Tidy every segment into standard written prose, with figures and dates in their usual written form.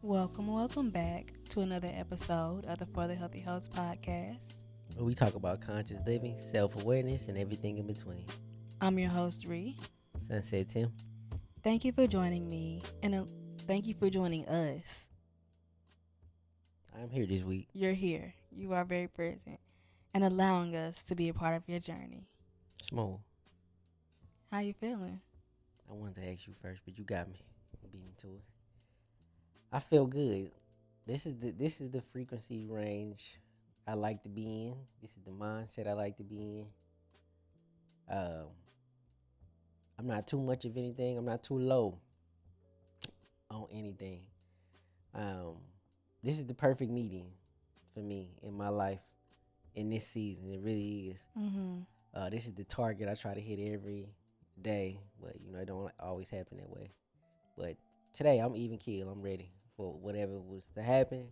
Welcome back to another episode of the For the Healthy Host podcast. Where we talk about conscious living, self-awareness, and everything in between. I'm your host, Ree. Sunset Tim. Thank you for joining me, and thank you for joining us. I'm here this week. You're here. You are very present and allowing us to be a part of your journey. Small. How you feeling? I wanted to ask you first, but you got me. Beat me to it. I feel good. This is the frequency range I like to be in. This is the mindset I like to be in. I'm not too much of anything. I'm not too low on anything. Um, this is the perfect meeting for me in my life in this season. It really is. This is the target I try to hit every day, but it don't always happen that way. But today I'm even keel. I'm ready for whatever was to happen.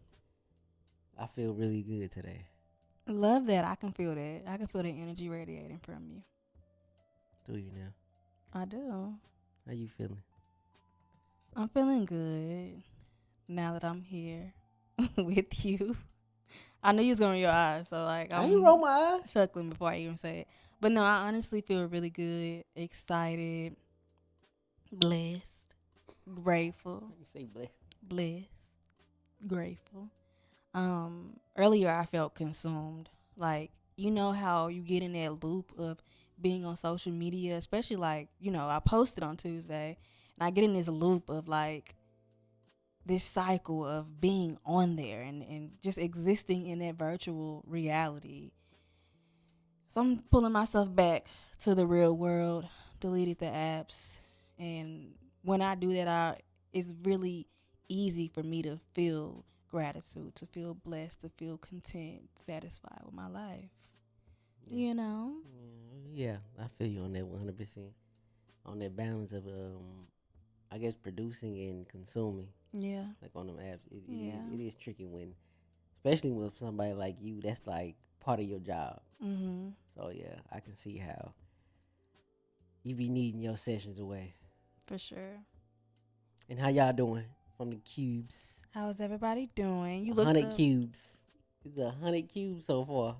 I feel really good today. Love that. I can feel that. I can feel the energy radiating from you. Do you now? I do. How you feeling? I'm feeling good now that I'm here with you. I knew you was going to roll your eyes, so like I ain't roll my eyes. chuckling before I even say it. But no, I honestly feel really good, excited, blessed, grateful, You say blessed. blessed, grateful. Earlier I felt consumed. Like, you know how you get in that loop of being on social media, especially like, I posted on Tuesday and I get in this loop of like this cycle of being on there and just existing in that virtual reality. So I'm pulling myself back to the real world, deleted the apps, and when I do that, it's really easy for me to feel gratitude, to feel blessed, to feel content, satisfied with my life. Yeah. You know? Yeah, I feel you on that 100%. On that balance of I guess producing and consuming, Yeah. like on them apps. Yeah. It is tricky when, especially with somebody like you, that's like part of your job. Mhm. So yeah, I can see how you be needing your sessions away. For sure. And how y'all doing from the cubes? How's everybody doing? You A looked hundred up. cubes. It's 100 cubes so far.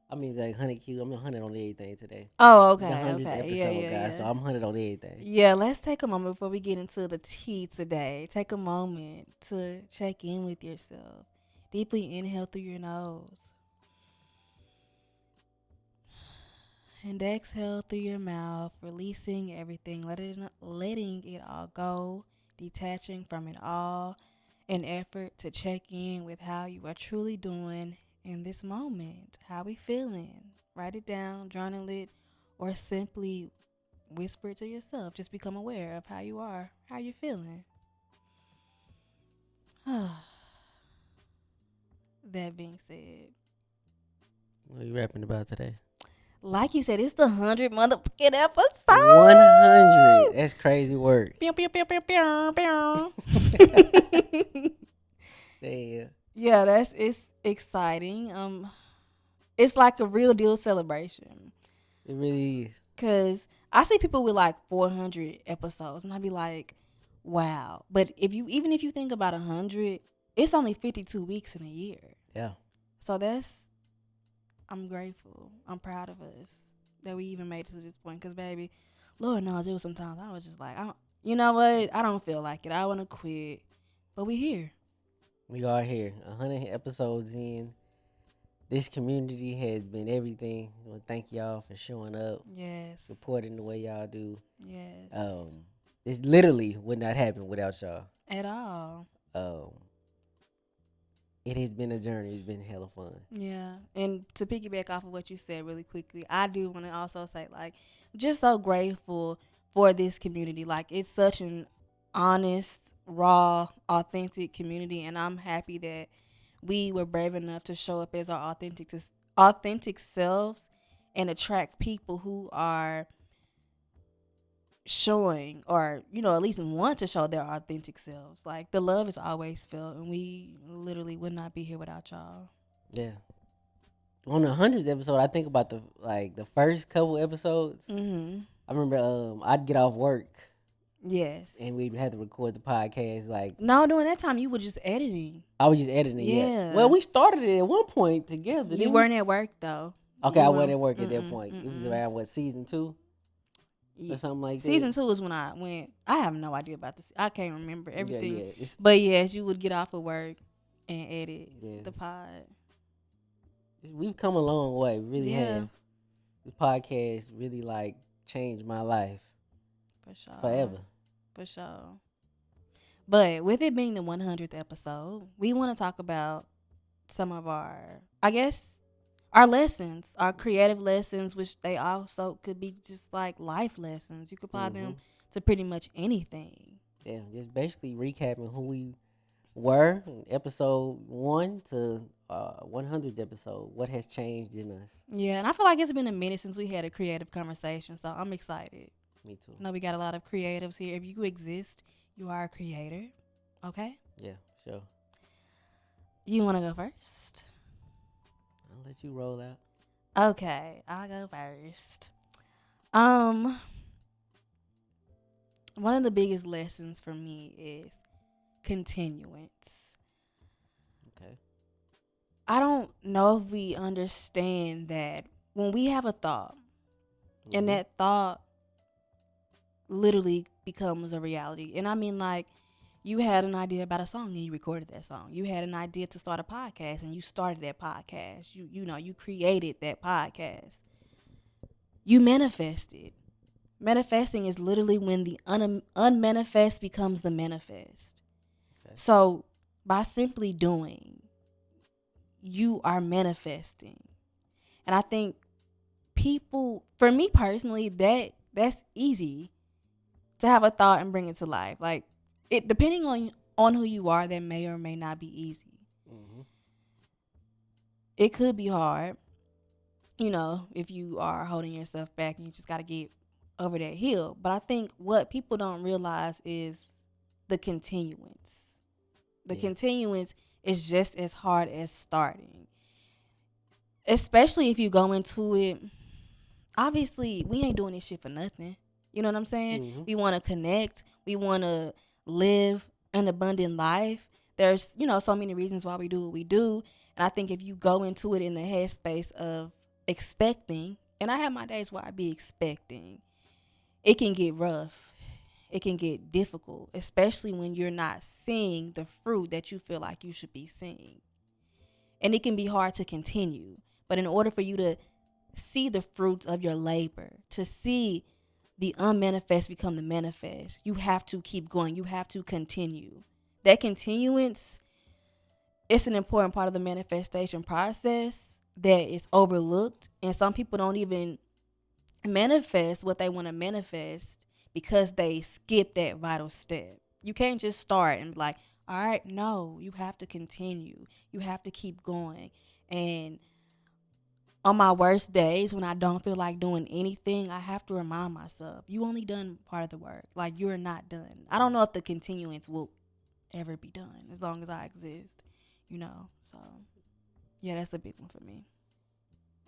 I mean, like 100 cubes. I'm 100 on everything today. Oh, It's the okay, 100th okay. Yeah, episode, yeah, guys. So yeah. I'm 100 on everything. Yeah, let's take a moment before we get into the tea today. Take a moment to check in with yourself. Deeply inhale through your nose and exhale through your mouth, releasing everything, letting it all go, detaching from it all, an effort to check in with how you are truly doing in this moment. How we feeling? Write it down, journal it, or simply whisper it to yourself. Just become aware of how you are, how you're feeling. That being said, What are you rapping about today? like you said, it's the 100 motherfucking episode. 100. That's crazy work. Pew, pew, pew, pew, pew, pew. Damn. Yeah, it's exciting. It's like a real deal celebration. It really is. Cause I see people with like 400 episodes, and I be like, wow. But even if you think about 100, it's only 52 weeks in a year. Yeah. So I'm grateful. I'm proud of us that we even made it to this point. Cause baby, Lord knows it was sometimes I was just like, you know what? I don't feel like it. I want to quit. But we here. We are here. 100 episodes in. This community has been everything. I want to thank y'all for showing up, Yes. supporting the way y'all do. Yes. This literally would not happen without y'all. At all. Um, it has been a journey. It's been hella fun. Yeah. And to piggyback off of what you said really quickly, I do want to also say, like, just so grateful for this community. Like, it's such an honest, raw, authentic community. And I'm happy that we were brave enough to show up as our authentic selves and attract people who are showing, or at least want to show their authentic selves. Like, the love is always felt, and we literally would not be here without y'all. Yeah. On the 100th episode, I think about the first couple episodes. Mm-hmm. I remember I'd get off work Yes. and we had to record the podcast. Like No, during that time you were just editing. I was just editing it. Yeah. Well, Yeah. we started it at one point together, You didn't we? weren't at work though. Okay, You I were. wasn't at work at that Mm-mm. point. It was Mm-mm. around what, season 2 or something like that. Season 2 is when I went. I have no idea about this. I can't remember Yeah, everything. yeah. But yes, you would get off of work and edit Yeah. the pod. We've come a long way. We really Yeah, have. This podcast really like changed my life for sure. forever. For sure. But with it being the 100th episode, we want to talk about some of our, I guess, our lessons, our creative lessons, which they also could be just like life lessons. You could apply them to pretty much anything. Yeah, just basically recapping who we were in episode 1 to 100th episode. What has changed in us? Yeah, and I feel like it's been a minute since we had a creative conversation, so I'm excited. Me too. I know we got a lot of creatives here. If you exist, you are a creator. Okay? Yeah, sure. You want to go first? I'll let you roll out. Okay, I'll go first. Um, one of the biggest lessons for me is continuance. Okay. I don't know if we understand that when we have a thought and that thought literally becomes a reality. And I mean, like, you had an idea about a song and you recorded that song. You had an idea to start a podcast and you started that podcast. You created that podcast. You manifested. Manifesting is literally when the unmanifest becomes the manifest. Okay. So by simply doing, you are manifesting. And I think people, for me personally, that's easy to have a thought and bring it to life. Like, it depending on who you are, that may or may not be easy. Mm-hmm. It could be hard, if you are holding yourself back and you just got to get over that hill. But I think what people don't realize is the continuance. The continuance is just as hard as starting. Especially if you go into it, obviously, we ain't doing this shit for nothing. You know what I'm saying? Mm-hmm. We want to connect. We want to live an abundant life. There's, so many reasons why we do what we do. And I think if you go into it in the headspace of expecting, and I have my days where I be expecting, it can get rough. It can get difficult, especially when you're not seeing the fruit that you feel like you should be seeing. And it can be hard to continue. But in order for you to see the fruits of your labor, to see the unmanifest become the manifest, you have to keep going. You have to continue. That continuance, it's an important part of the manifestation process that is overlooked. And some people don't even manifest what they want to manifest because they skip that vital step. You can't just start and be like, all right, no, you have to continue. You have to keep going. And on my worst days, when I don't feel like doing anything, I have to remind myself, you only done part of the work. Like, you're not done. I don't know if the continuance will ever be done as long as I exist, So, yeah, that's a big one for me.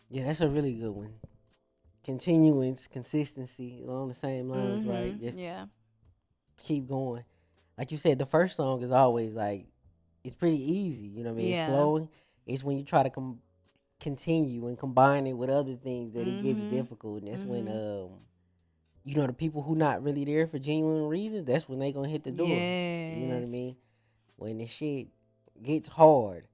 Yeah, that's a really good one. Continuance, consistency, along the same lines, right? Just keep going. Like you said, the first song is always like, it's pretty easy, you know what I mean? Yeah. Flowing. It's when you try to continue and combine it with other things that it gets difficult. And that's when, the people who not really there for genuine reasons, that's when they gonna hit the door. Yes. You know what I mean? When the shit gets hard.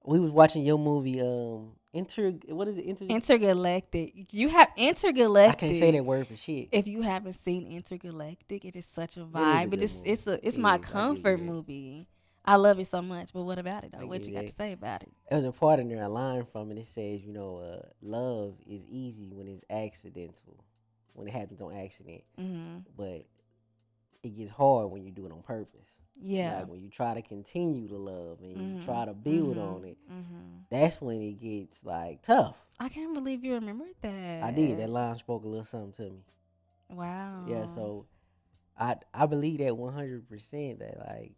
We was watching your movie, what is it? Intergalactic. You have Intergalactic. I can't say that word for shit. If you haven't seen Intergalactic, it is such a vibe. It's my comfort movie. I love it so much. But what about it though? What you got to say about it? There's a part in there, a line from it. It says, love is easy when it's accidental, when it happens on accident. Mm-hmm. But it gets hard when you do it on purpose. Yeah. Like when you try to continue to love and you try to build on it, that's when it gets like tough. I can't believe you remembered that. I did. That line spoke a little something to me. Wow. Yeah. So I believe that 100% that like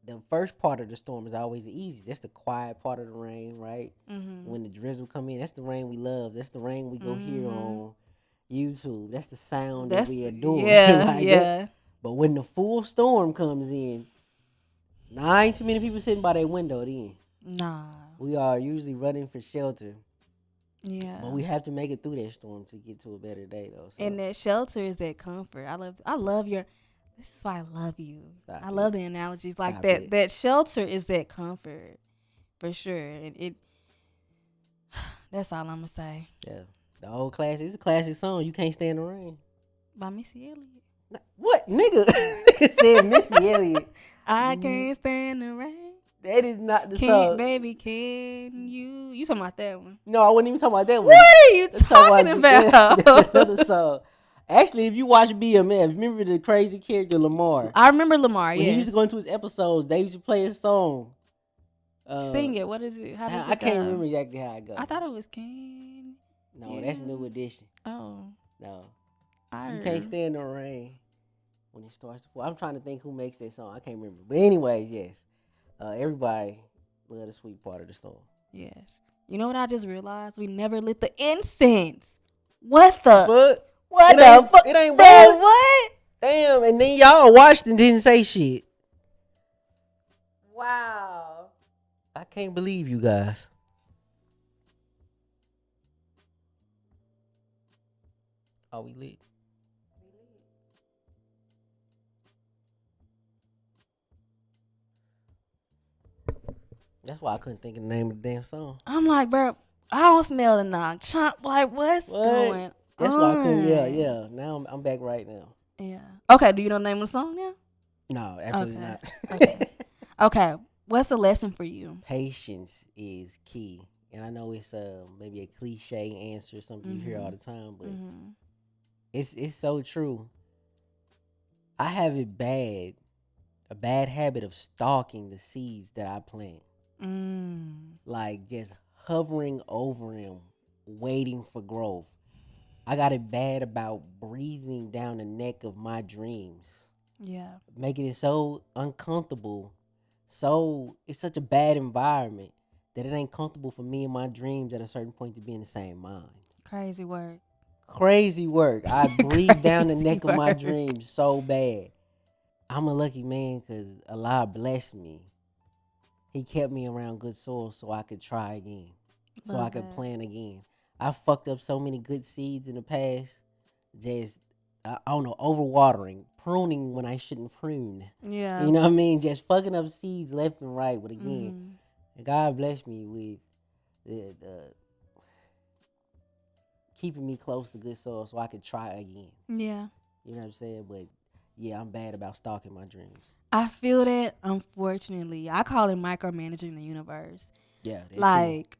the first part of the storm is always the easiest. That's the quiet part of the rain, right? Mm-hmm. When the drizzle come in, that's the rain we love. That's the rain we go here on. YouTube. That's the sound that That's we adore. yeah, Like that. yeah. But when the full storm comes in, nah, ain't too many people sitting by their window then. Nah. We are usually running for shelter. But Yeah. we have to make it through that storm to get to a better day though. And So that shelter is that comfort. I love your this is why I love you. stop I it. love the analogies like Stop that. it. That shelter is that comfort for sure. And it that's all I'm gonna say. Yeah. The old classic. It's a classic song. You can't stand the rain. By Missy Elliott. What nigga? Nigga said Missy Elliott. I Mm, can't stand the rain. that is not the Can't song. baby, can you? You talking about that one? No, I wasn't even talking about that one. What are you Let's talk talking about that's another about? song. Actually, if you watch BMF, remember the crazy character Lamar? I remember Lamar. When he used Yes. to go into his episodes, they used to play his song. Uh, Sing it. What is it? How does I it can't go? remember exactly how it I goes. thought it was can. No, that's New You. Edition. Oh, No, I you can't heard. stand the rain when it starts to pour. I'm trying to think who makes that song. I can't remember. But anyways, yes, everybody love the sweet part of the storm. Yes. You know what I just realized? We never lit the incense. What the? But What it ain't the fuck, it ain't bro? boring. What? Damn, and then y'all watched and didn't say shit. Wow. I can't believe you guys. Are we lit? That's why I couldn't think of the name of the damn song. I'm like, bro, I don't smell the knock. Chomp. Like, what's What? going That's why I couldn't. Yeah, on? yeah. Now I'm back right now. Yeah. Okay. Do you know the name of the song now? No, absolutely Okay. not. Okay. Okay. What's the lesson for you? Patience is key, and I know it's maybe a cliche answer, something you hear all the time, but Mm-hmm. it's so true. I have a bad habit of stalking the seeds that I plant, Mm. like just hovering over them, waiting for growth. I got it bad about breathing down the neck of my dreams, Yeah. making it so uncomfortable. So it's such a bad environment that it ain't comfortable for me and my dreams at a certain point to be in the same mind. Crazy work. Crazy work. I breathe down the Crazy neck of my work. dreams so bad. I'm a lucky man because Allah blessed me. He kept me around good soil so I could try again, so I Love could that. plan again. I fucked up so many good seeds in the past. Just I don't know, overwatering, pruning when I shouldn't prune. Yeah. You know what I mean? Just fucking up seeds left and right. But again, Mm-hmm. God bless me with the keeping me close to good soil so I could try again. Yeah. You know what I'm saying? But yeah, I'm bad about stalking my dreams. I feel that, unfortunately. I call it micromanaging the universe. Yeah, that too. Like,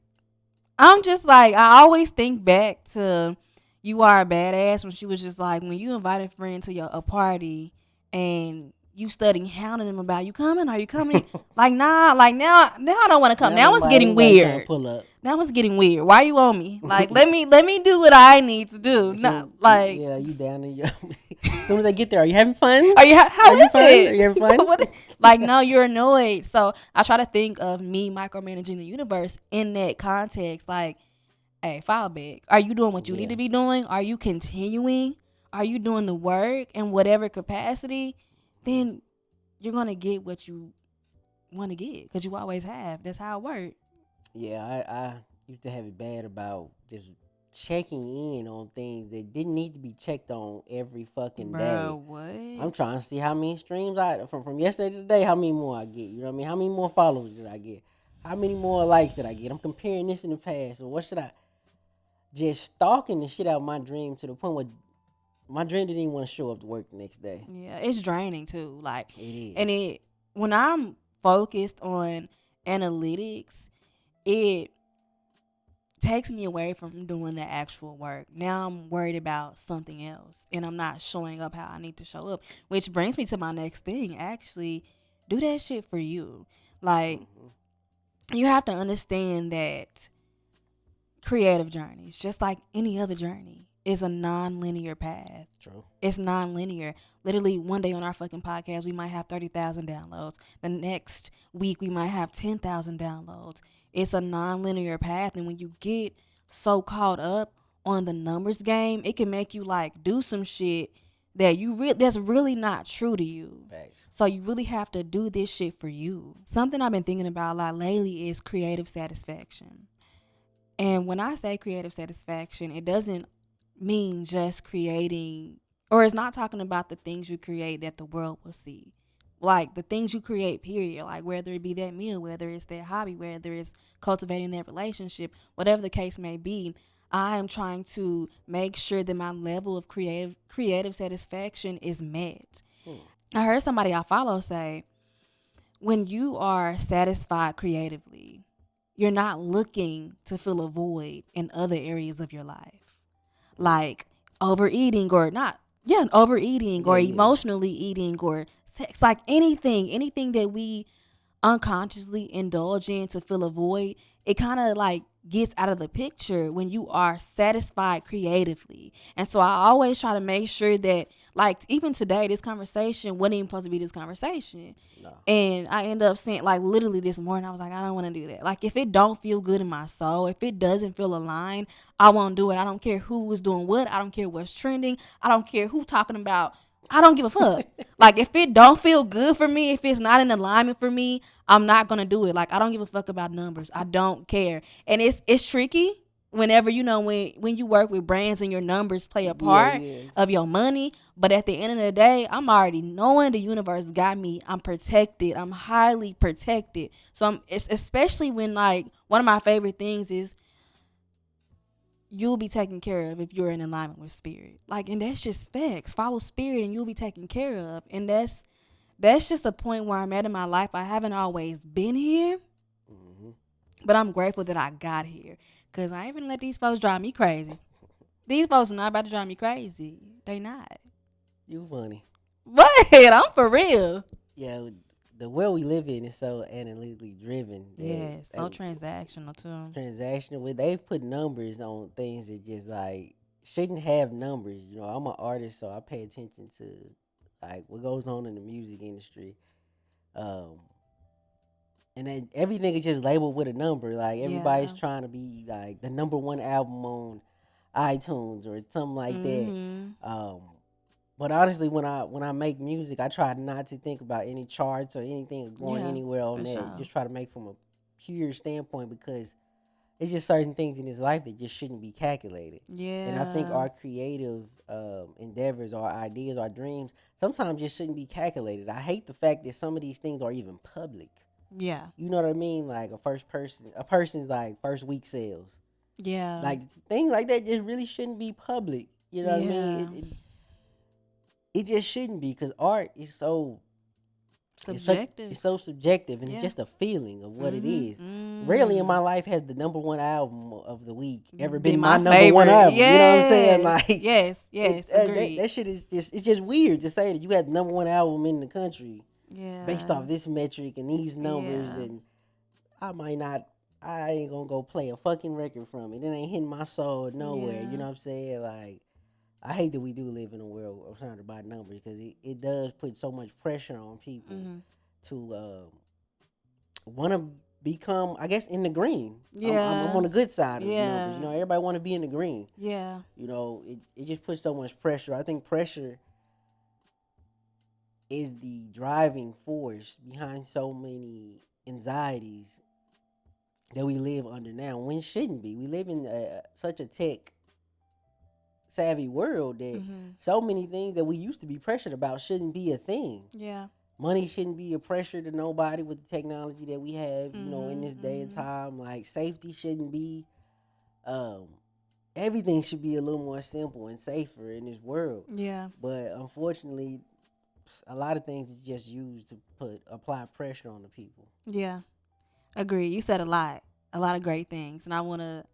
I'm just like, I always think back to You Are a Badass when she was just like, when you invite a friend to a party and you studying hounding them about, you coming? Are you coming? Like, nah, like now I don't want to come. Now Now it's getting ain't trying to weird. pull up. Now it's getting weird. Why you on me? Like, let me do what I need to do. Not So like, yeah, you down in your. As soon as I get there, are you having fun? are you? How Are you is fun? Are you having it? fun? Like, no, you're annoyed. So I try to think of me micromanaging the universe in that context. Like, hey, file back. Are you doing what you need Yeah, to be doing? Are you continuing? Are you doing the work in whatever capacity? Then you're gonna get what you want to get because you always have. That's how it works, yeah. I used to have it bad about just checking in on things that didn't need to be checked on every fucking day. bro. What? I'm trying to see how many streams I from yesterday to today, how many more I get. You know what I mean? How many more followers did I get? How many more likes did I get? I'm comparing this in the past. So what should I just stalking the shit out of my dream to the point where my dream didn't even want to show up to work the next day. Yeah, it's draining too. Like, It and is. it when I'm focused on analytics, it takes me away from doing the actual work. Now I'm worried about something else and I'm not showing up how I need to show up, which brings me to my next thing. Actually, do that shit for you. Like, Hmm. you have to understand that creative journeys, just like any other journey, is a non-linear path. True. It's non-linear. Literally, one day on our fucking podcast, we might have 30,000 downloads. The next week, we might have 10,000 downloads. It's a non-linear path, and when you get so caught up on the numbers game, it can make you like do some shit that that's really not true to you. Facts. So you really have to do this shit for you. Something I've been thinking about a lot lately is creative satisfaction. And when I say creative satisfaction, it doesn't mean just creating, or it's not talking about the things you create that the world will see. Like the things you create, period. Like whether it be that meal, whether it's that hobby, whether it's cultivating that relationship, whatever the case may be, I am trying to make sure that my level of creative satisfaction is met. I heard somebody I follow say, when you are satisfied creatively, you're not looking to fill a void in other areas of your life. Like overeating or not, overeating or emotionally eating or sex, like anything that we unconsciously indulge in to fill a void, it kind of like gets out of the picture when you are satisfied creatively. And so I always try to make sure that, like, even today, this conversation wasn't even supposed to be this conversation. No. And I end up saying, like, literally this morning, I was like, I don't want to do that. Like, if it don't feel good in my soul, if it doesn't feel aligned, I won't do it. I don't care who is doing what. I don't care what's trending. I don't care who talking about. I don't give a fuck. Like, if it don't feel good for me, if it's not in alignment for me, I'm not gonna do it. Like, I don't give a fuck about numbers. I don't care. And it's tricky whenever, when you work with brands and your numbers play a part of your money. But at the end of the day, I'm already knowing the universe got me. I'm protected. I'm highly protected. So it's especially when, like, one of my favorite things is you'll be taken care of if you're in alignment with spirit. Like, and that's just facts. Follow spirit and you'll be taken care of. And that's just a point where I'm at in my life. I haven't always been here, but I'm grateful that I got here. Because I ain't gonna let these folks drive me crazy. These folks are not about to drive me crazy. They not. You funny. What? I'm for real. Yeah, the world we live in is so analytically driven. Yeah, so transactional too. Transactional. They've put numbers on things that just like shouldn't have numbers. I'm an artist, so I pay attention to like what goes on in the music industry. And then everything is just labeled with a number. Like everybody's trying to be like the number one album on iTunes or something like that. But honestly, when I make music, I try not to think about any charts or anything going anywhere on that. Sure. Just try to make from a pure standpoint because it's just certain things in this life that just shouldn't be calculated. Yeah. And I think our creative endeavors, our ideas, our dreams, sometimes just shouldn't be calculated. I hate the fact that some of these things are even public. Yeah. You know what I mean? Like a person's like first week sales. Yeah. Like things like that just really shouldn't be public. You know what I mean? It just shouldn't be because art is so subjective. It's so subjective, and it's just a feeling of what it is. Rarely in my life has the number one album of the week ever been my number favorite. One album. Yes. You know what I'm saying? Like yes, that shit is just weird to say that you had the number one album in the country based off this metric and these numbers, and I ain't gonna go play a fucking record from it. It ain't hitting my soul nowhere. You know what I'm saying? Like, I hate that we do live in a world surrounded by numbers because it does put so much pressure on people to want to become, I guess, in the green. Yeah. I'm on the good side of the numbers. Everybody want to be in the green. Yeah. It just puts so much pressure. I think pressure is the driving force behind so many anxieties that we live under now when it shouldn't be. We live in such a tech savvy world that so many things that we used to be pressured about shouldn't be a thing. Yeah. Money shouldn't be a pressure to nobody with the technology that we have, in this day and time. Like safety shouldn't be. Everything should be a little more simple and safer in this world. Yeah. But unfortunately, a lot of things is just used to apply pressure on the people. Yeah. Agree. You said a lot of great things, and I wanna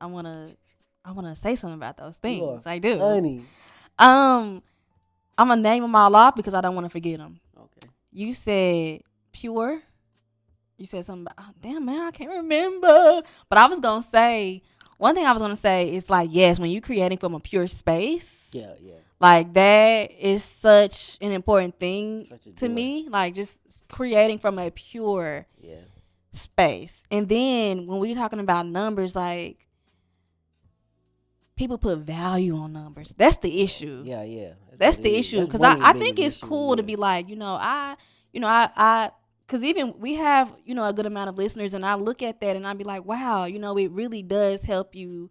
say something about those things. I do. Funny. I'm gonna name them all off because I don't want to forget them. Okay. You said pure. You said something about, oh, damn man, I can't remember. But I was gonna say one thing. I was gonna say is like, yes, when you're creating from a pure space. Yeah. Like that is such an important thing to me. Like just creating from a pure space. And then when we're talking about numbers, like people put value on numbers. That's the issue. Yeah, yeah. That's That's what it the is. issue. That's Because one of the I think biggest it's issues. cool to Yeah. be like, I because even we have, a good amount of listeners, and I look at that and I be like, wow, it really does help you.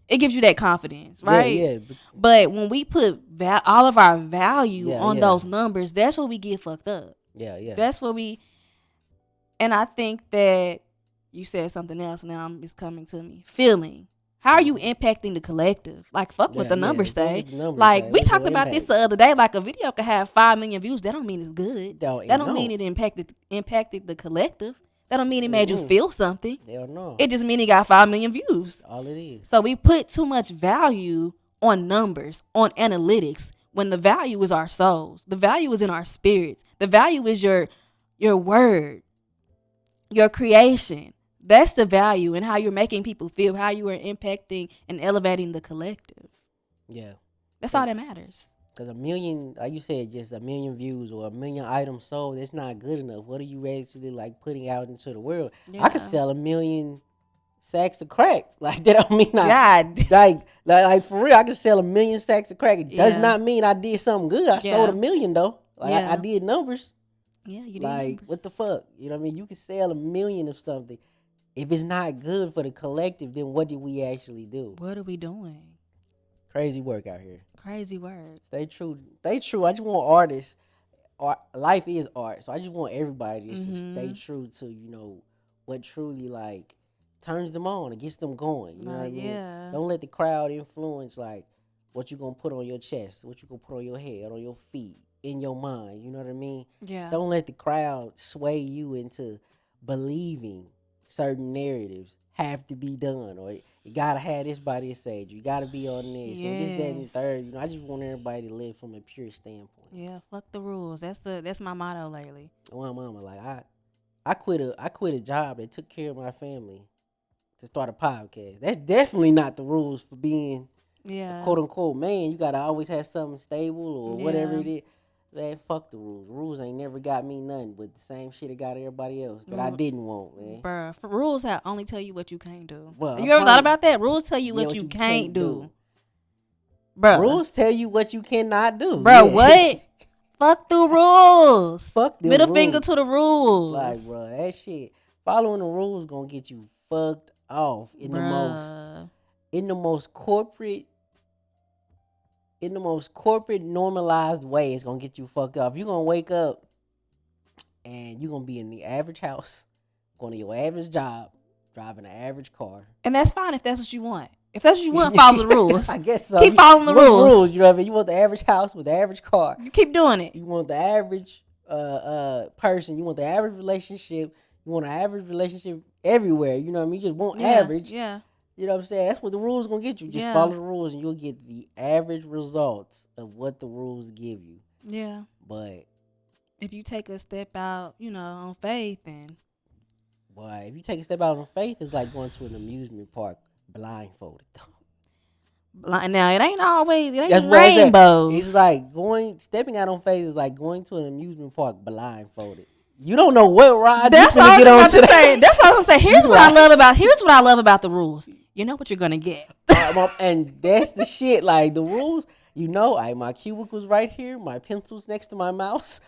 It gives you that confidence, Yeah, right? yeah, But when we put all of our value yeah, on yeah, those numbers, that's where we get fucked up. yeah, yeah. That's what and I think that you said something else. Now it's coming to me. Feeling. How are you Mhm. impacting the collective? Like, fuck what Yeah, the yeah. numbers Fuck say. what the numbers Like, say. we What's talked your about this impact? the other day. Like, a video could have 5 million views. That don't mean it's good. Don't That it don't mean don't. it impacted the collective. That don't mean it made you Mm-mm. feel something. Hell no. It just mean it got 5 million views. All it is. So we put too much value on numbers, on analytics, when the value is our souls. The value is in our spirits. The value is your word, your creation. That's the value, and how you're making people feel, how you are impacting and elevating the collective. Yeah. That's all that matters. Because a million, like you said, just a million views or a million items sold, that's not good enough. What are you actually like putting out into the world? Yeah. I could sell a million sacks of crack. Like that don't mean God. like for real, I could sell a million sacks of crack. It does Yeah. not mean I did something good. I sold Yeah. a million though. Like Yeah. I did numbers. Yeah, you did Like numbers. what the fuck? You know what I mean? You can sell a million of something. If it's not good for the collective, then what did we actually do? What are we doing? Crazy work out here. Crazy words. Stay true. Stay true. I just want artists. Life is art, so I just want everybody just to stay true to what truly like turns them on and gets them going. You know what I mean? Yeah. Don't let the crowd influence like what you gonna put on your chest, what you gonna put on your head, on your feet, in your mind. You know what I mean? Yeah. Don't let the crowd sway you into believing certain narratives have to be done, or you gotta have this by this age, you gotta be on this, and this, that, and the third. I just want everybody to live from a pure standpoint. Yeah, fuck the rules. That's my motto lately. My mama, like I quit a job that took care of my family to start a podcast. That's definitely not the rules for being a quote unquote man. You gotta always have something stable or whatever it is. Man, fuck the rules. Rules ain't never got me nothing but the same shit that got everybody else that I didn't want, man. Bruh, rules only tell you what you can't do. Well, you ever thought about that? Rules tell you what you can't do. Bruh. Rules tell you what you cannot do. Bruh, what? Fuck the rules. Fuck the Middle rules. Finger to the rules. Like, bruh, that shit. Following the rules gonna get you fucked off in the most corporate normalized way. It's gonna get you fucked off. You're gonna wake up and you're gonna be in the average house, going to your average job, driving an average car. And that's fine if that's what you want. If that's what you want, follow the rules. I guess so. Keep following the rules. You know what I mean? You want the average house with the average car. You keep doing it. You want the average person. You want the average relationship. You want an average relationship everywhere. You know what I mean? You just want average. Yeah. You know what I'm saying? That's what the rules gonna get you. Just follow the rules and you'll get the average results of what the rules give you. Yeah. But if you take a step out, on faith, and boy, if you take a step out on faith, it's like going to an amusement park blindfolded. Now it ain't rainbows. It's like stepping out on faith is like going to an amusement park blindfolded. You don't know what ride you're gonna get on today. That's what I was gonna say. Here's what I love about the rules. You know what you're gonna get. And that's the shit. Like the rules, my cubicle's right here. My pencil's next to my mouse,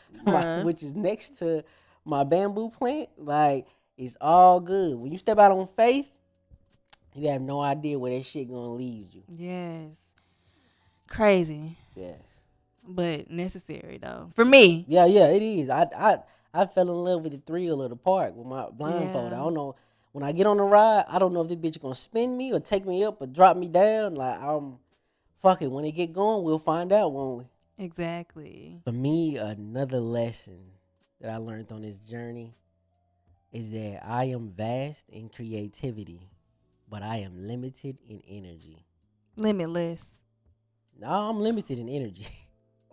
which is next to my bamboo plant. Like it's all good. When you step out on faith, you have no idea where that shit gonna lead you. Yes. Crazy. Yes. But necessary though. For me. Yeah, it is. I fell in love with the thrill of the park with my blindfold. I don't know. When I get on the ride, I don't know if this bitch gonna spin me or take me up or drop me down. Like fuck it. When it get going, we'll find out, won't we? Exactly. For me, another lesson that I learned on this journey is that I am vast in creativity, but I am limited in energy. Limitless. No, I'm limited in energy.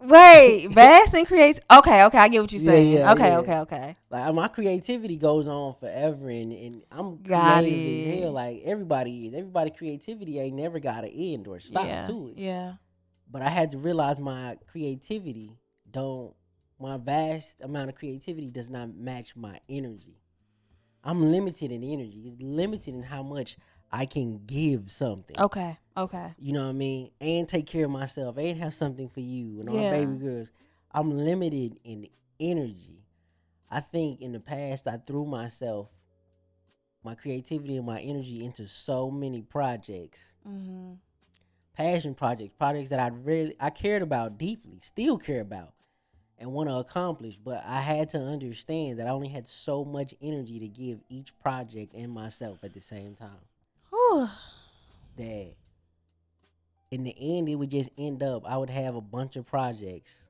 Wait, vast and creative. Okay, I get what you're saying. Yeah, okay. Like my creativity goes on forever, and I'm Got creative it. as hell. Like everybody is. Everybody creativity ain't never got an end or stop to it. Yeah. But I had to realize my vast amount of creativity does not match my energy. I'm limited in energy. It's limited in how much I can give something. Okay. Okay. You know what I mean? And take care of myself and have something for you and all the Yeah. baby girls. I'm limited in energy. I think in the past I threw my creativity and my energy into so many projects, Mhm. passion projects, projects that I cared about deeply, still care about and want to accomplish, but I had to understand that I only had so much energy to give each project and myself at the same time. Whew. That in the end, it would just end up, I would have a bunch of projects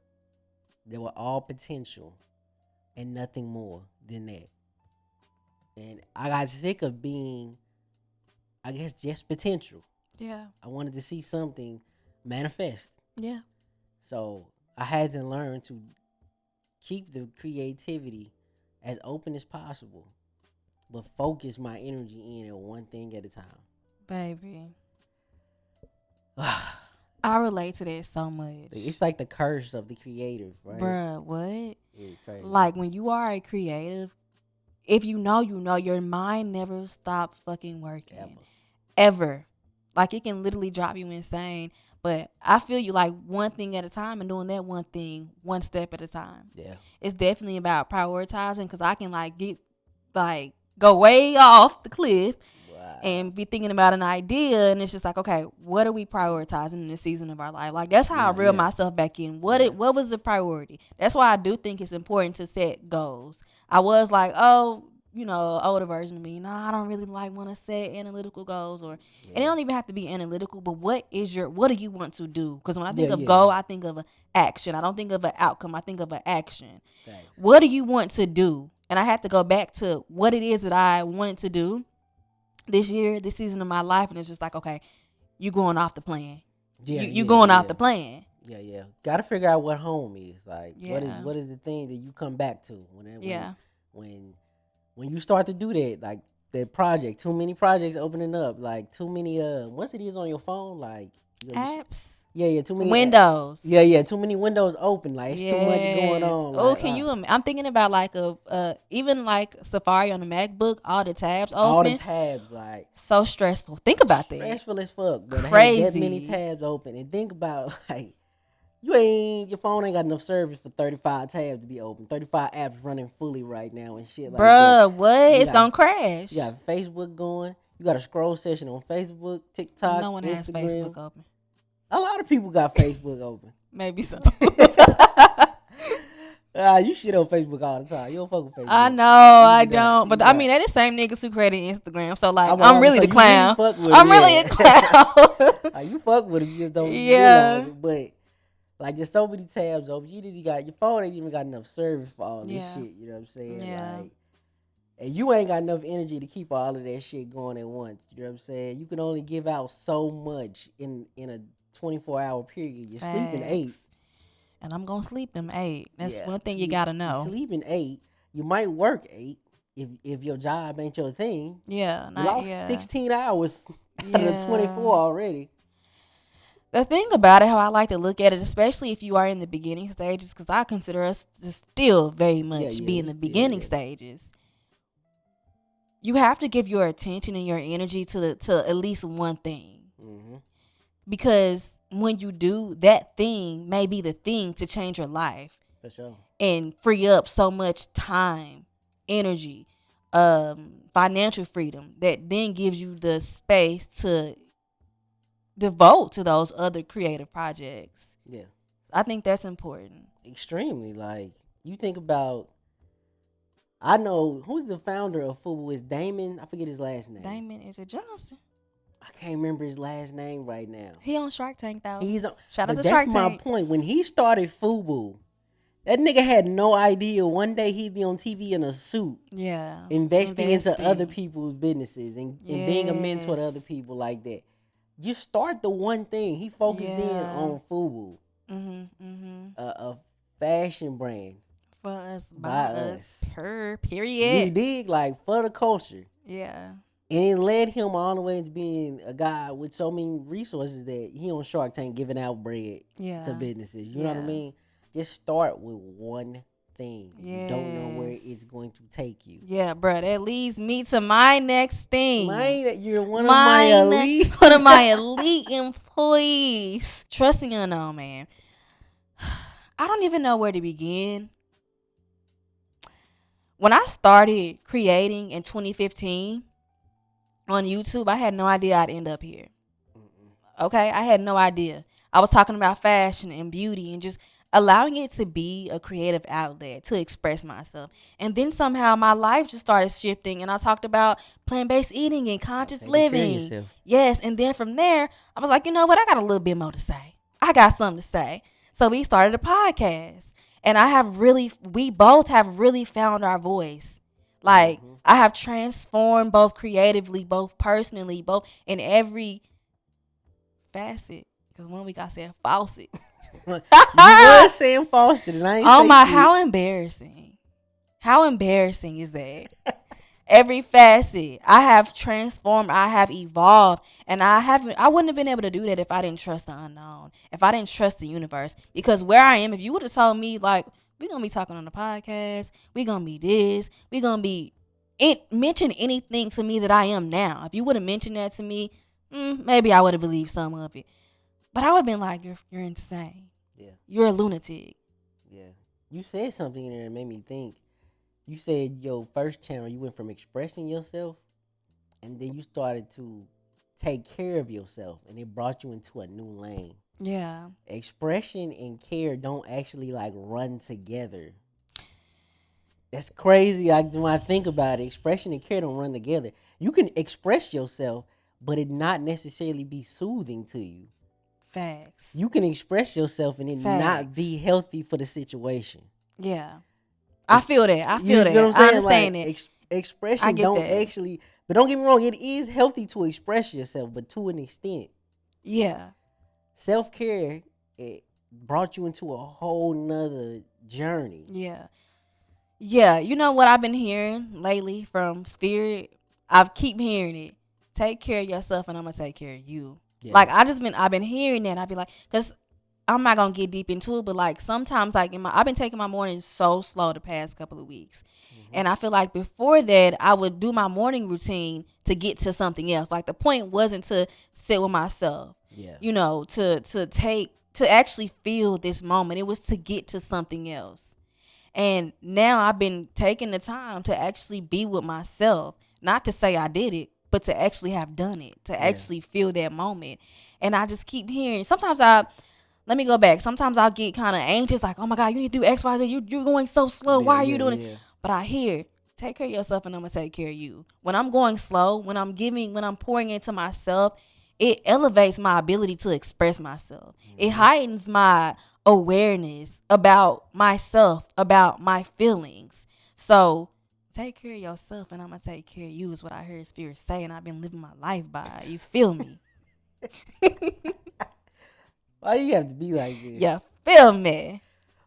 that were all potential and nothing more than that. And I got sick of being, I guess, just potential. Yeah. I wanted to see something manifest. Yeah. So I had to learn to keep the creativity as open as possible, but focus my energy in on one thing at a time. Baby. I relate to that so much. It's like the curse of the creative, right? Bruh, what? It's crazy. Like when you are a creative, if you know, your mind never stop fucking working. Ever. Ever. Like it can literally drive you insane. But I feel you like one thing at a time and doing that one thing one step at a time. Yeah. It's definitely about prioritizing because I can like get like go way off the cliff Wow. and be thinking about an idea and it's just like, okay, what are we prioritizing in this season of our life? Like that's how I reel myself back in. What was the priority? That's why I do think it's important to set goals. I was like, oh, older version of me. No, I don't really like want to set analytical goals and it don't even have to be analytical, but what do you want to do? Because when I think of goal, I think of an action. I don't think of an outcome. I think of an action. Thanks. What do you want to do? And I had to go back to what it is that I wanted to do this year, this season of my life, and it's just like, okay, you going off the plan. You going off the plan. Yeah. Got to figure out what home is. Like, Yeah. what is the thing that you come back to Yeah. when you start to do that, like that project, too many projects opening up, like too many once it is on your phone, like Apps. too many Windows. too many windows open, like it's too much going on. Oh, like, can you? I'm thinking about like even like Safari on the MacBook, all the tabs open. All the tabs, like so stressful. Think about that. Stressful as fuck, but Crazy. have that many tabs open, and think about like your phone ain't got enough service for 35 tabs to be open, 35 apps running fully right now and shit like that. Bruh, what? It's gonna crash. You got Facebook going. You got a scroll session on Facebook, TikTok, no one Instagram. has Facebook open. A lot of people got Facebook open. Maybe so. You shit on Facebook all the time. You don't fuck with Facebook. I know, I don't. But I mean, they're the same niggas who created Instagram. So like, I'm really the clown. I'm really a clown. You fuck with it, you just don't realize it. But like, there's so many tabs open. Your phone ain't even got enough service for all this shit. You know what I'm saying? Yeah. Like, and you ain't got enough energy to keep all of that shit going at once. You know what I'm saying? You can only give out so much in a 24-hour period. You're sleeping 8. And I'm going to sleep them 8. That's one thing you got to know. You're sleeping 8. You might work 8 if your job ain't your thing. Yeah. You lost 16 hours out of the 24 already. The thing about it, how I like to look at it, especially if you are in the beginning stages, because I consider us to still very much be in the beginning stages. You have to give your attention and your energy to at least one thing. Mm-hmm. Because when you do, that thing may be the thing to change your life. For sure. And free up so much time, energy, financial freedom that then gives you the space to devote to those other creative projects. Yeah. I think that's important. Extremely. Like, you think about, I know who's the founder of Fubu is Damon. I forget his last name. Damon, is it Johnson? I can't remember his last name right now. He on Shark Tank though. He's on. Shout out to Shark Tank. That's my point. When he started Fubu, that nigga had no idea one day he'd be on TV in a suit. Yeah. Investing into other people's businesses and being a mentor to other people like that. Just start the one thing. He focused in on Fubu. A fashion brand. For us, by us. Period. You dig? Like, for the culture. Yeah. And it led him all the way to being a guy with so many resources that he on Shark Tank giving out bread to businesses. You know what I mean? Just start with one thing. You don't know where Yes. it's going to take you. Yeah, bro. That leads me to my next thing. Mine, you're one of my Mine, elite. one of my elite employees. Trust the unknown, man. I don't even know where to begin. When I started creating in 2015 on YouTube, I had no idea I'd end up here. Okay, I had no idea. I was talking about fashion and beauty and just allowing it to be a creative outlet to express myself. And then somehow my life just started shifting and I talked about plant-based eating and conscious Taking care of living. yourself. Yes, and then from there, I was like, you know what? I got a little bit more to say. I got something to say. So we started a podcast. And we both have really found our voice. Like, I have transformed both creatively, both personally, both in every facet. Because 1 week I said faucet. You was saying Foster, and I ain't Oh say my, shit. how embarrassing. How embarrassing is that? Every facet. I have transformed. I have evolved. And I wouldn't have been able to do that if I didn't trust the unknown. If I didn't trust the universe. Because where I am, if you would have told me, like, we're going to be talking on the podcast. We're going to be this. We're going to be mention anything to me that I am now. If you would have mentioned that to me, maybe I would have believed some of it. But I would have been like, you're insane. Yeah. You're a lunatic. Yeah. You said something in there that made me think. You said your first channel, you went from expressing yourself, and then you started to take care of yourself, and it brought you into a new lane. Yeah. Expression and care don't actually like run together. That's crazy. Like when I think about it, expression and care don't run together. You can express yourself, but it not necessarily be soothing to you. Facts. You can express yourself and it not be healthy for the situation. Yeah. I feel that. I feel You that. know what I'm saying? I understand like, it. Expression I get don't that. actually, but don't get me wrong, it is healthy to express yourself, but to an extent. Yeah. Self-care, it brought you into a whole nother journey. Yeah. Yeah. You know what I've been hearing lately from Spirit? I keep hearing it. Take care of yourself and I'm going to take care of you. Yeah. Like, I've been hearing that. I'd be like, because I'm not going to get deep into it, but like sometimes like I've been taking my mornings so slow the past couple of weeks. And I feel like before that, I would do my morning routine to get to something else. Like the point wasn't to sit with myself, you know, to actually feel this moment. It was to get to something else. And now I've been taking the time to actually be with myself. Not to say I did it, but to actually have done it, to actually feel that moment. And I just keep hearing, let me go back. Sometimes I'll get kind of anxious, like, oh my God, you need to do X, Y, Z. You're going so slow. Why are you doing it? But I hear, take care of yourself and I'm going to take care of you. When I'm going slow, when I'm pouring into myself, it elevates my ability to express myself. It heightens my awareness about myself, about my feelings. So take care of yourself and I'm going to take care of you is what I heard Spirit say, and I've been living my life by. You feel me? Why you have to be like this? Yeah, feel me.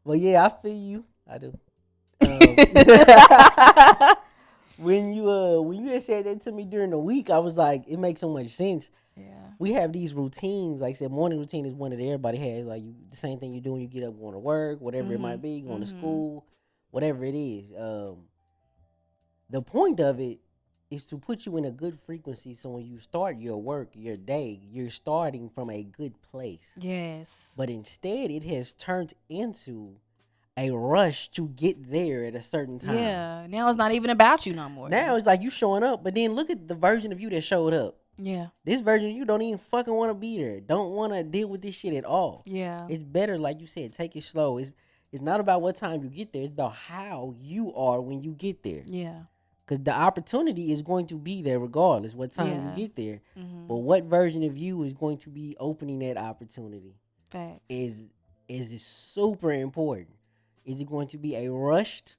Well, yeah, I feel you. I do. When you had said that to me during the week, I was like, it makes so much sense. Yeah. We have these routines. Like I said, morning routine is one that everybody has. Like the same thing you do when you get up, going to work, whatever it might be, going to school, whatever it is. The point of it is to put you in a good frequency, so when you start your work, your day, you're starting from a good place. Yes. But instead, it has turned into a rush to get there at a certain time. Yeah. Now it's not even about you no more. Now it's like you showing up, but then look at the version of you that showed up. Yeah. This version of you don't even fucking want to be there. Don't want to deal with this shit at all. Yeah. It's better, like you said, take it slow. It's not about what time you get there. It's about how you are when you get there. Yeah. Because the opportunity is going to be there regardless what time you get there. But what version of you is going to be opening that opportunity? Facts. Is super important. Is it going to be a rushed,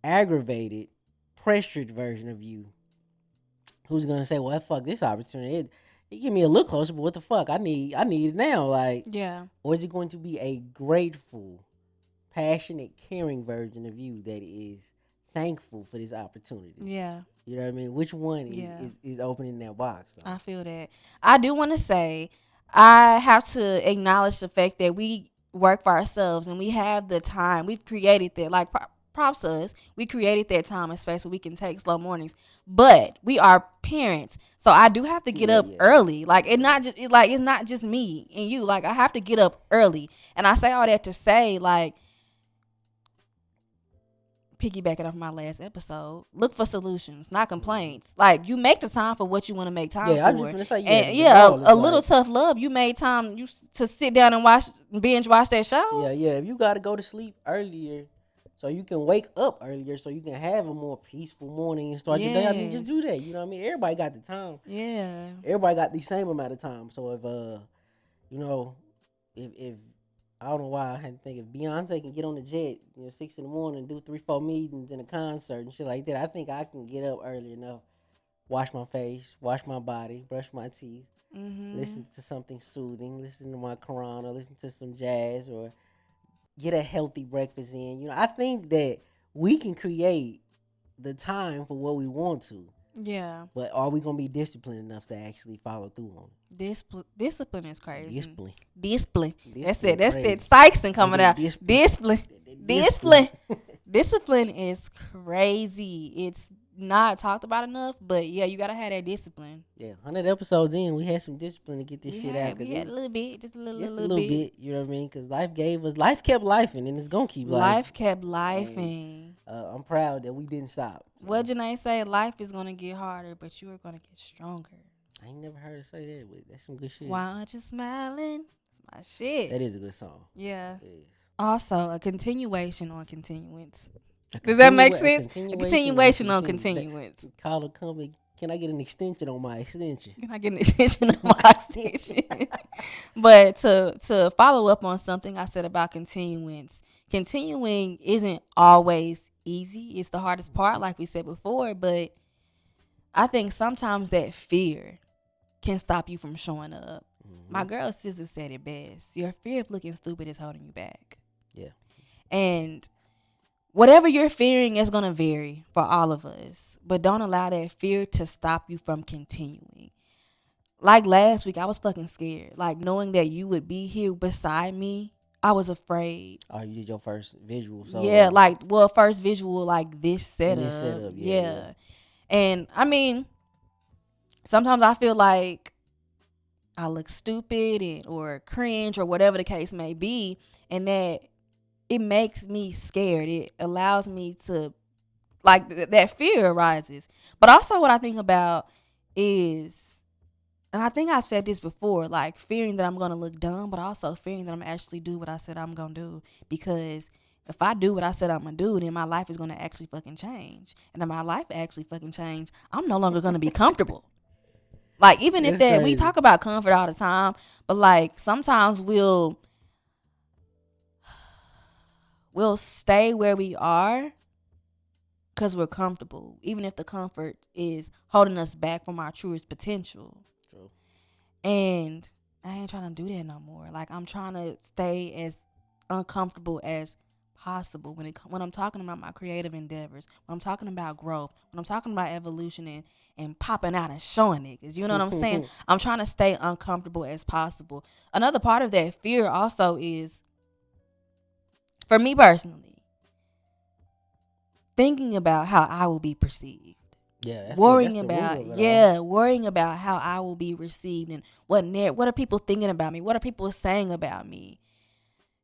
aggravated, pressured version of you who's going to say, well, fuck this opportunity. It give me a look closer, but what the fuck? I need it now. Like, yeah. Or is it going to be a grateful, passionate, caring version of you that is thankful for this opportunity? Yeah. You know what I mean? Which one is opening that box? I feel that. I do want to say, I have to acknowledge the fact that we work for ourselves and we have the time. We've created that. Like props to us. We created that time and space so we can take slow mornings. But we are parents, so I do have to get Yeah, up yeah. early. Like Yeah. it's not just me and you. Like I have to get up early. And I say all that to say, like, piggybacking off my last episode, look for solutions, not Mhm. complaints. Like you make the time for what you want to make time Yeah, I was just for, gonna say, yeah, and the yeah, goal is a little like, tough love. You made time to sit down and watch binge watch that show. yeah, yeah. If you gotta go to sleep earlier, so you can wake up earlier, so you can have a more peaceful morning and start your day. I mean, just Yes. do that. You know what I mean? Everybody got the time. Yeah. Everybody got the same amount of time. So if you know, if I don't know why I had to think if Beyonce can get on the jet, 6 in the morning, do 3, 4 meetings and a concert and shit like that, I think I can get up early enough, wash my face, wash my body, brush my teeth, Mhm. listen to something soothing, listen to my Quran or listen to some jazz or get a healthy breakfast in. I think that we can create the time for what we want to, Yeah. but are we gonna be disciplined enough to actually follow through on Discipline is it? crazy. Discipline, Discipline. That's it. discipline, That's that crazy. Sykeston That coming that out. discipline, Discipline. that discipline. Discipline. Discipline is crazy. It's not talked about enough, but yeah, you gotta have that discipline. Yeah, 100 episodes in, we had some discipline to get this We shit out had because we had it a little bit, just a little, just a little little bit. bit. You know what I mean? Because life kept life, and it's gonna keep life. Life kept And lifing. I'm proud that we didn't stop. What So Janae say? Life is gonna get harder, but you are gonna get stronger. I ain't never heard her say that, but that's some good shit. Why aren't you smiling? It's my shit. That is a good song. Yeah. It is. Also, a continuation on continuance. A Does that make a sense? A continuation on continuation on continue. continuance. Call a company. Can I get an extension on my extension? Can I get an extension of my extension? But to follow up on something I said about continuance, continuing isn't always easy. It's the hardest part, like we said before. But I think sometimes that fear can stop you from showing up. My Mm-hmm. girl sister said it best. Your fear of looking stupid is holding you back. Yeah. And whatever you're fearing is going to vary for all of us. But don't allow that fear to stop you from continuing. Like last week, I was fucking scared. Like knowing that you would be here beside me, I was afraid. Oh, you did your first visual Yeah, solo like, well, first visual, like this in this setup. setup. Yeah, yeah. Yeah. And I mean, sometimes I feel like I look stupid or cringe or whatever the case may be. And that it makes me scared. It allows me to, like, that fear arises. But also, what I think about is, and I think I've said this before, like fearing that I'm gonna look dumb, but also fearing that I'm actually do what I said I'm gonna do. Because if I do what I said I'm gonna do, then my life is gonna actually fucking change. And if my life actually fucking change, I'm no longer gonna be comfortable. Like, even if That's that, we crazy. talk about comfort all the time, but like sometimes we'll stay where we are because we're comfortable, even if the comfort is holding us back from our truest potential. True. And I ain't trying to do that no more. Like, I'm trying to stay as uncomfortable as possible when I'm talking about my creative endeavors, when I'm talking about growth, when I'm talking about evolution and popping out and showing niggas. You know what I'm saying? I'm trying to stay uncomfortable as possible. Another part of that fear also is, for me personally, thinking about how I will be perceived. Yeah, that's Worrying the root about, of it all. worrying about how I will be received and what are people thinking about me? What are people saying about me?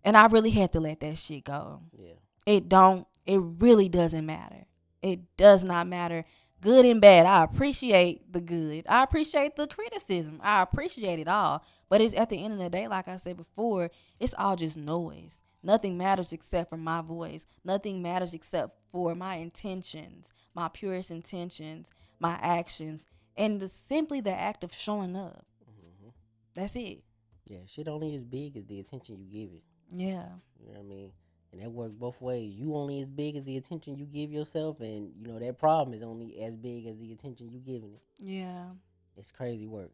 And I really had to let that shit go. Yeah. It really doesn't matter. It does not matter. Good and bad. I appreciate the good. I appreciate the criticism. I appreciate it all. But it's at the end of the day, like I said before, it's all just noise. Nothing matters except for my voice. Nothing matters except for my intentions, my purest intentions, my actions, and simply the act of showing up. Hmm. That's it. Yeah, shit only as big as the attention you give it. Yeah. You know what I mean? And that works both ways. You only as big as the attention you give yourself, and that problem is only as big as the attention you giving it. Yeah, It's crazy work.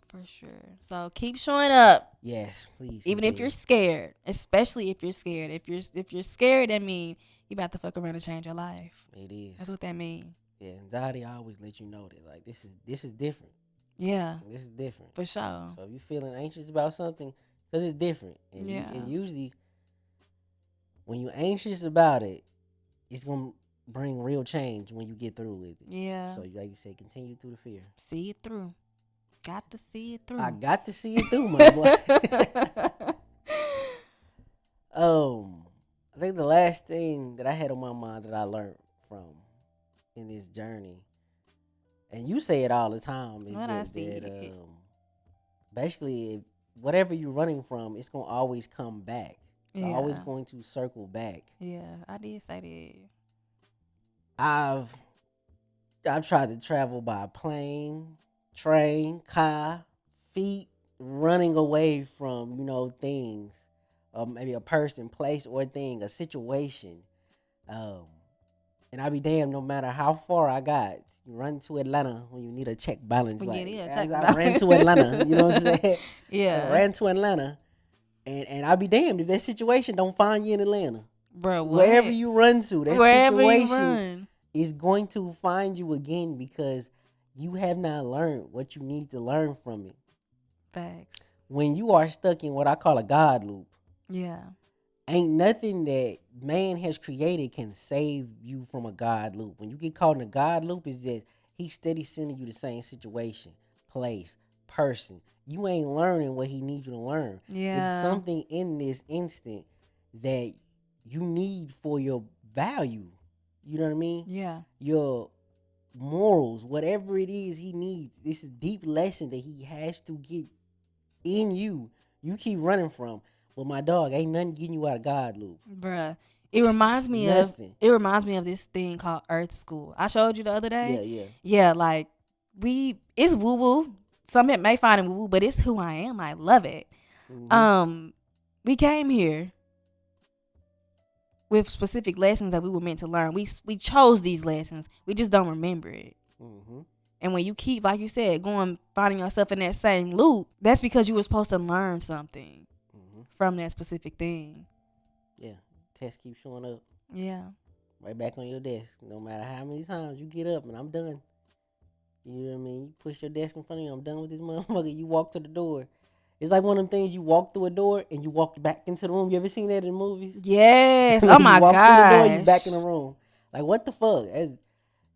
for sure. So keep showing up. Yes, please Even if continue. you're scared, especially if you're scared. If you're scared, that means you about to fuck around and change your life. It is. That's what that means. Yeah, anxiety always let you know that this is different. Yeah, This is different. for sure. So if you're feeling anxious about something, because it's different. Yeah. And usually when you're anxious about it, it's gonna bring real change when you get through with it. Yeah. So, like you said, continue through the fear. See it through. Got to see it I through. got to see it through, my boy. I think the last thing that I had on my mind that I learned from in this journey, and you say it all the time, is What I that see. basically whatever you're running from, it's gonna always come back. It's always Yeah. going to circle back. Yeah. I did say that. I've I've tried to travel by plane, train, car, feet, running away from things, maybe a person, place, or thing, a situation. Um, and I be damned, no matter how far I got, you run to Atlanta when you need a check balance. We get Like in. as Check I ran balance. to Atlanta, you know what I'm saying? I Yeah. ran to Atlanta, and I be damned if that situation don't find you in Atlanta. Bro, Wherever what? you run to, that Wherever you situation run. is going to find you again because you have not learned what you need to learn from it. Facts. When you are stuck in what I call a God loop, Yeah. ain't nothing that man has created can save you from a God loop. When you get caught in a God loop, is that he steady sending you the same situation, place, person. You ain't learning what he needs you to learn. It's Yeah. something in this instant that you need for your value. You know what I mean? Yeah. Your morals, whatever it is he needs. This is deep lesson that he has to get in you. You keep running from. But my dog, ain't nothing getting you out of God loop. Bruh. It reminds me of Nothing. this thing called Earth School. I showed you the other day. Yeah, yeah. Yeah, like it's woo woo. Some it may find it woo woo, but it's who I am. I love it. Mm-hmm. We came here with specific lessons that we were meant to learn. We chose these lessons. We just don't remember it. Mm-hmm. And when you keep, like you said, going finding yourself in that same loop, that's because you were supposed to learn something Mm-hmm. from that specific thing. Yeah. Test keeps showing up. Yeah. Right back on your desk. No matter how many times you get up and I'm done. You know what I mean? You push your desk in front of you. I'm done with this motherfucker. You walk to the door. It's like one of them things you walk through a door and you walk back into the room. You ever seen that in movies? Yes. Oh When you my walk through the door, you back in the gosh. room. Like what the fuck? As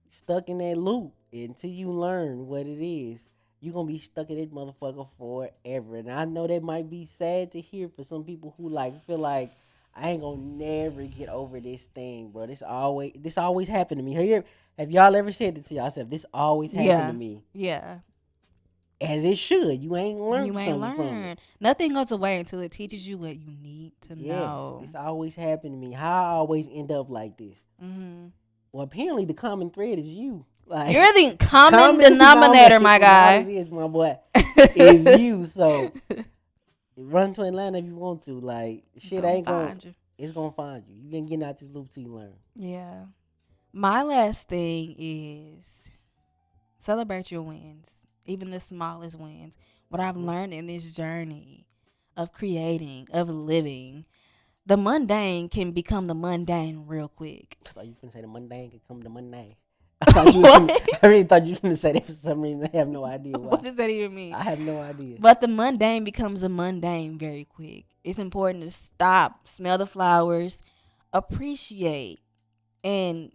stuck in that loop until you learn what it is. You're gonna be stuck in that motherfucker forever. And I know that might be sad to hear for some people who like feel like I ain't gonna never get over this thing, bro. This always happened to me. Have y'all ever said this to yourself? This always happened to Yeah. me. Yeah. As it should. You ain't learned You ain't something from it. learned. Nothing goes away until it teaches you what you need to Yes, know. this always happened to me. How I always end up like this. Mm-hmm. Well, apparently the common thread is you. Like You're the common common denominator, denominator my in all guy. it is, my boy, is you. So run to Atlanta if you want to. Like It's shit gonna ain't gonna. find you. It's gonna find you. You been getting out this loop till you learn. Yeah. My last thing is celebrate your wins, even the smallest wins. What I've Mm-hmm. learned in this journey of creating, of living, the mundane can become the mundane real quick. I thought you finna say the mundane could come to mundane. I thought you was finna, What? I really thought you was finna say that for some reason. I have no idea What why. does that even mean? I have no idea. But the mundane becomes a mundane very quick. It's important to stop, smell the flowers, appreciate, and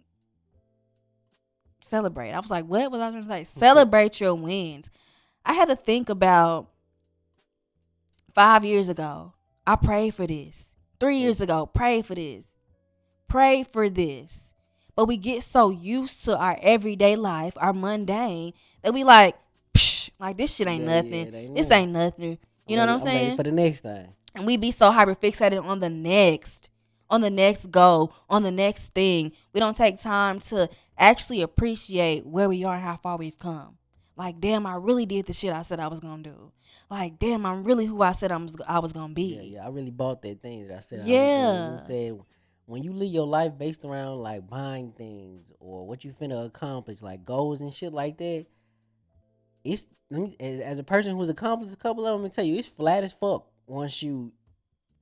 celebrate. I was like, what was I going to say? Celebrate your wins. I had to think about 5 years ago. I prayed for this. 3 years ago, pray for this. Pray for this. But we get so used to our everyday life, our mundane, that we like, psh, like this shit ain't Yeah, nothing. it ain't This nothing. ain't nothing. I'm You know ready, what I'm I'm ready saying? for the next thing. And we be so hyper fixated on the next goal, on the next thing. We don't take time to actually appreciate where we are and how far we've come. Like, damn, I really did the shit I said I was gonna do. Like, damn, I'm really who I said I was gonna Yeah, be. yeah. I really bought that thing that I said I was doing. You Yeah. said when you live your life based around like buying things or what you finna accomplish, like goals and shit like that, it's as a person who's accomplished a couple of them, let me tell you, it's flat as fuck once you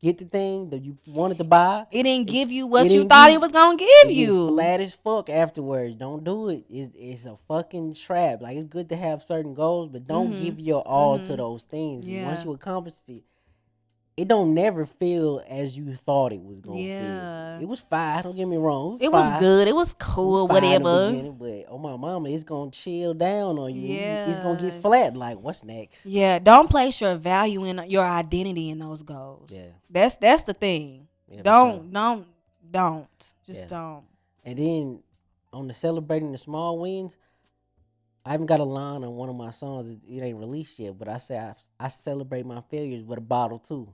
get the thing that you wanted to buy. It didn't It, give you it what you didn't thought give it was gonna give it get you. flat as fuck afterwards. Don't do it. It's a fucking trap. Like it's good to have certain goals, but don't Mhm. give your all to Mhm. those things. 'Cause once Yeah. you accomplish it, it don't never feel as you thought it was gonna feel. Yeah. It was fire. Don't get me wrong. It was It was fire. good. It was It was cool. fire in the Whatever. beginning, but oh my mama, it's gonna chill down on you. It's gonna get Yeah. flat. Like, what's next? Yeah. Don't place your value in your identity in those goals. Yeah. That's the thing. Yeah, for Don't sure. don't just Yeah. don't. And then on the celebrating the small wins, I haven't got a line on one of my songs. It ain't released yet, but I say I celebrate my failures with a bottle too.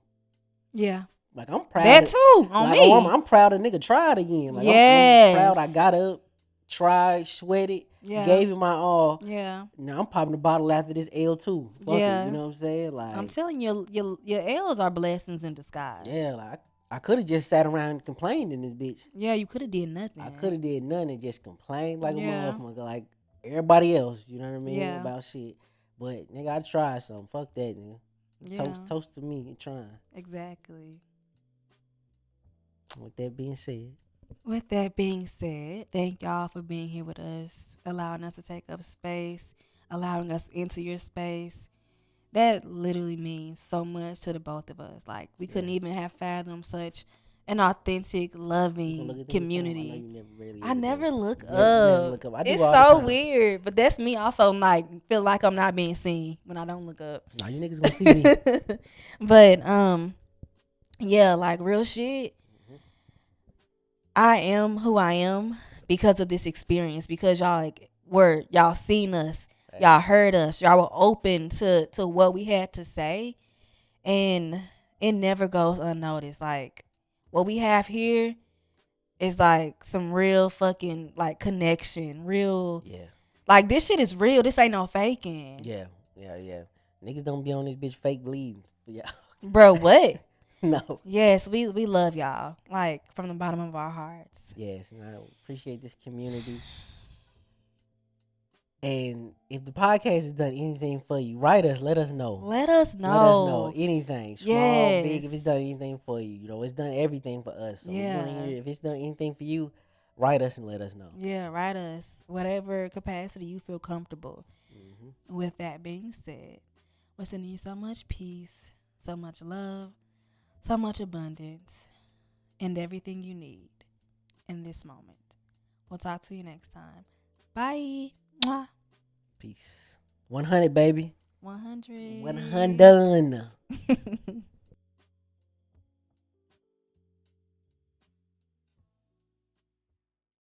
Yeah. Like I'm proud. That too on Like me. I'm proud a nigga tried again. Like I'm proud I Yes. got up, tried, sweated, Yeah. gave it my all. Yeah. Now I'm popping the bottle after this L too. Fuck Yeah. it, you know what I'm saying? Like I'm telling you, your L's are blessings in disguise. yeah, like I could have just sat around and complained in this bitch. Yeah, you could have did nothing. I could have did nothing and just complained like Yeah. a motherfucker, like everybody else. You know what I mean Yeah. about shit. But nigga, I tried something. Fuck that, nigga. Yeah. Toast to me trying. Exactly. With that being said, With that being said, thank y'all for being here with us, allowing us to take up space, allowing us into your space. That literally means so much to the both of us. Like, we couldn't even have fathomed such an authentic, you gonna loving look at this time? I know community. you never really I ever never do. look Never up. look up. I do It's all the so time. weird, but that's me also, like, feel like I'm not being seen when I don't look up. Nah, you niggas gonna see me. But yeah, like, real shit. Mhm. I am who I am because of this experience. Because y'all seen us, y'all heard us, y'all were open to what we had to say, and it never goes unnoticed. Like, what we have here is like some real fucking like connection, real. Yeah, Like, this shit is real. This ain't no faking. yeah. Niggas don't be on this bitch fake bleeding. Yeah, Bro, what? no. Yes, we love y'all, like, from the bottom of our hearts. Yes, and I appreciate this community. And if the podcast has done anything for you, write us. Let us know. Let us know. Let us know anything, small, big. If Yes. it's done anything for you, you know, it's done everything for us. So we want to Yeah. hear if it's done anything for you. Write us and let us know. Yeah, write us. Whatever capacity you feel comfortable. Mm-hmm. With that being said, we're sending you so much peace, so much love, so much abundance, and everything you need in this moment. We'll talk to you next time. Bye. Mwah. Peace. 100, baby. 100. 100.